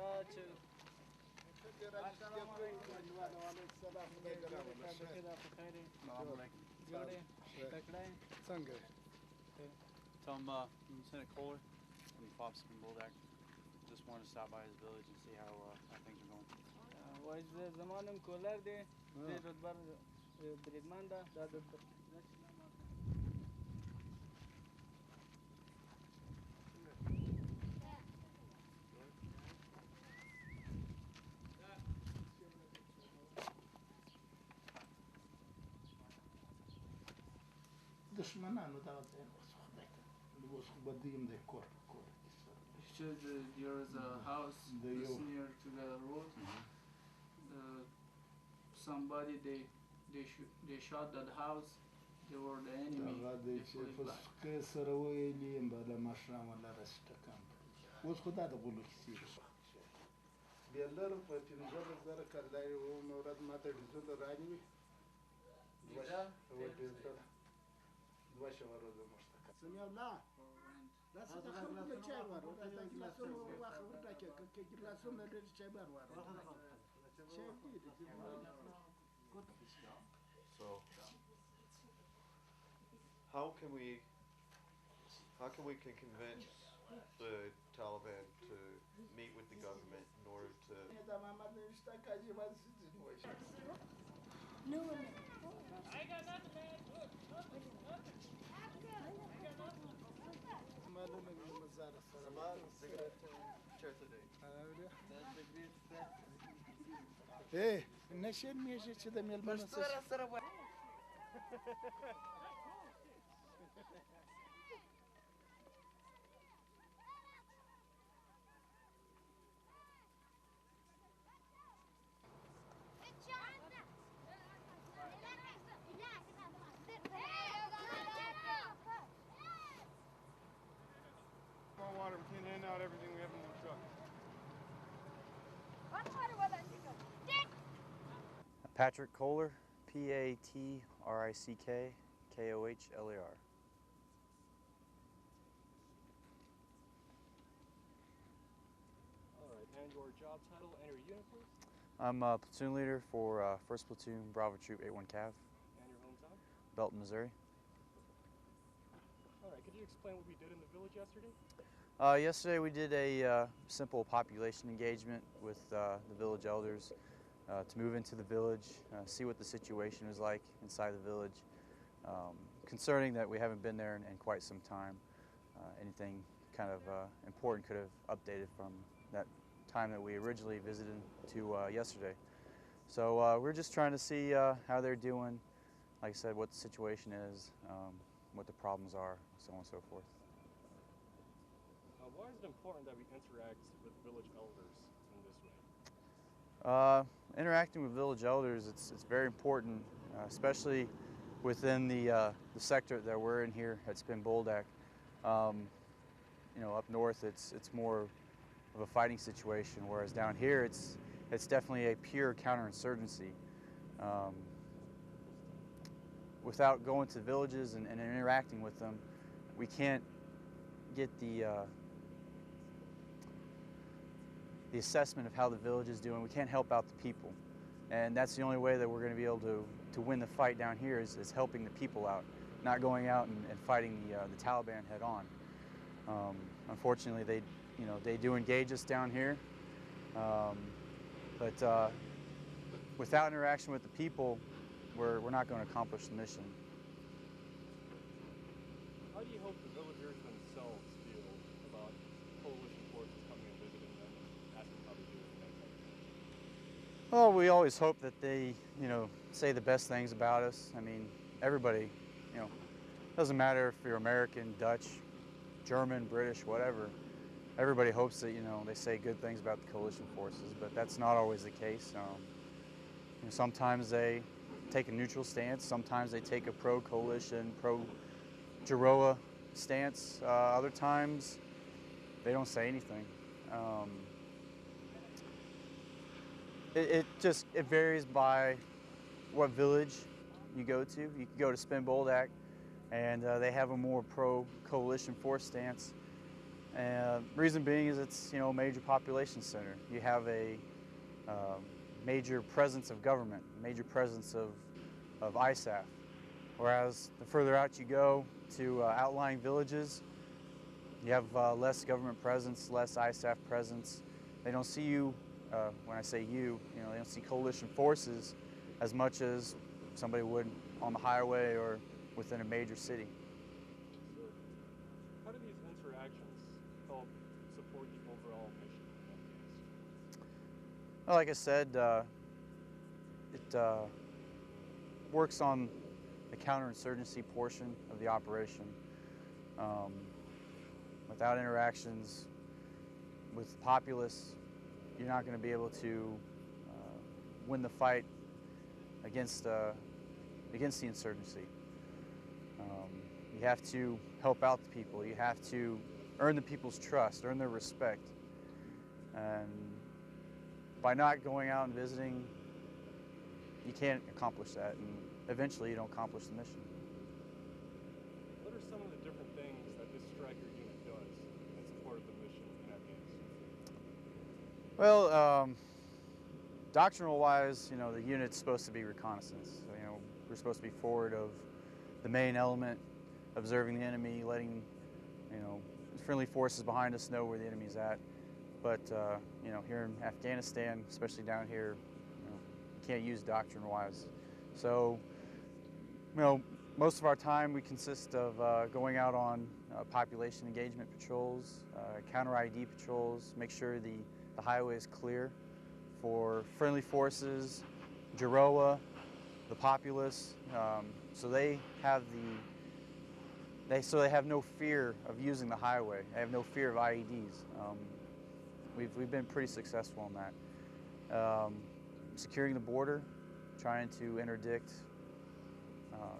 Tell him Lieutenant Kohler from the Fox and Bulldog. Just wanted to stop by his village and see how things are going. دشمنانو دغه ځای اوس خو بدیم دی کور There is a house that's near to the road. Somebody they shot that house. They were the enemy. They fought back. سره ویلي بله مشران ولا رسټکان اوس خو دا د غلو کیسې بیا لر په 15,000 کله یو مورد ماته ډیزل رانیوي دوه شوارو د مشتکا سمیا الله دا څه خبره د چای واره دا ګلاسونه واخه ورته کې ګلاسونه د چای بار واره So how can we convince the Taliban to meet with the government in order to I got nothing, man. Hey, نشین میشه چې د میلمنو سره Water, we can hand out everything we have in the truck. Patrick Kohler, Patrick Kohler. All right, and your job title and your unit, please? I'm platoon leader for 1st Platoon Bravo Troop 81 Cav. And your hometown? Belton, Missouri. All right, could you explain what we did in the village yesterday? Yesterday we did a simple population engagement with the village elders to move into the village, see what the situation was like inside the village. Concerning that we haven't been there in quite some time. Anything kind of important could have updated from that time that we originally visited to yesterday. So we're just trying to see how they're doing, like I said, what the situation is, what the problems are, so on and so forth. Why is it important that we interact with village elders in this way? Interacting with village elders, it's very important, especially within the sector that we're in here at Spin Boldak. You know, up north it's more of a fighting situation, whereas down here it's definitely a pure counterinsurgency. Without going to villages and interacting with them, we can't get the assessment of how the village is doing. We can't help out the people. And that's the only way that we're going to be able to win the fight down here is helping the people out, not going out and fighting the Taliban head on. Unfortunately, they do engage us down here, but without interaction with the people, we're not going to accomplish the mission. How do you hope the villagers themselves feel about coalition forces coming and visiting them and asking how they do it? Well, we always hope that they, say the best things about us. I mean, everybody, doesn't matter if you're American, Dutch, German, British, whatever. Everybody hopes that, they say good things about the coalition forces, but that's not always the case. Sometimes they take a neutral stance. Sometimes they take a pro-coalition, pro-Jaroa stance. Other times, they don't say anything. It varies by what village you go to. You can go to Spin Boldak, and they have a more pro-coalition force stance. And reason being is it's, a major population center. You have a major presence of government, major presence of ISAF. Whereas the further out you go to outlying villages, you have less government presence, less ISAF presence. They don't see you, when I say you, they don't see coalition forces as much as somebody would on the highway or within a major city. So, how do these interactions help support the overall mission in Afghanistan? Well, like I said, it works on the counterinsurgency portion of the operation. Without interactions with the populace, you're not going to be able to win the fight against the insurgency. You have to help out the people. You have to earn the people's trust, earn their respect. And by not going out and visiting, you can't accomplish that, and eventually you don't accomplish the mission. What are some of the different things that this Stryker unit does in support of the mission in Afghanistan? Well, doctrinal-wise, the unit's supposed to be reconnaissance. So, we're supposed to be forward of the main element, observing the enemy, letting, friendly forces behind us know where the enemy's at. But, here in Afghanistan, especially down here, you can't use doctrine-wise. So, most of our time we consist of going out on population engagement patrols, counter ID patrols, make sure the highway is clear for friendly forces, Giroa, the populace, so they have no fear of using the highway. They have no fear of IEDs. We've been pretty successful in that. Securing the border, trying to interdict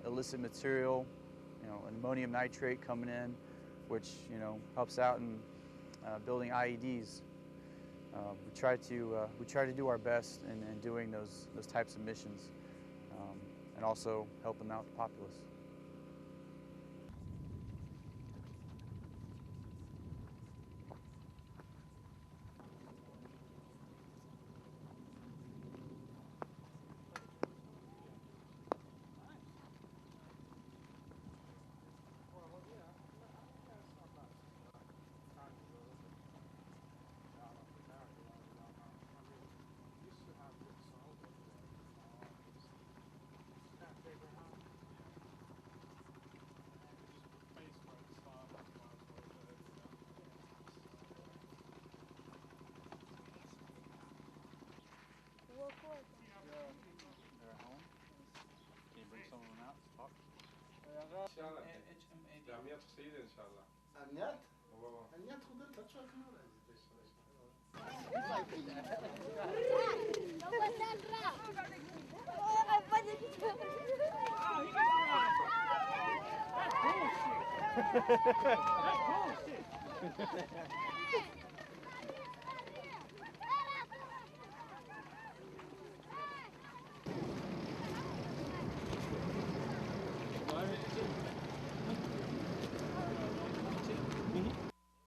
illicit material, an ammonium nitrate coming in, which helps out in building IEDs. We try to do our best in doing those types of missions, and also helping out the populace. جمعیت خیلی انشالله امنیت بابا امنیت خود تا چه کنار That's bullshit.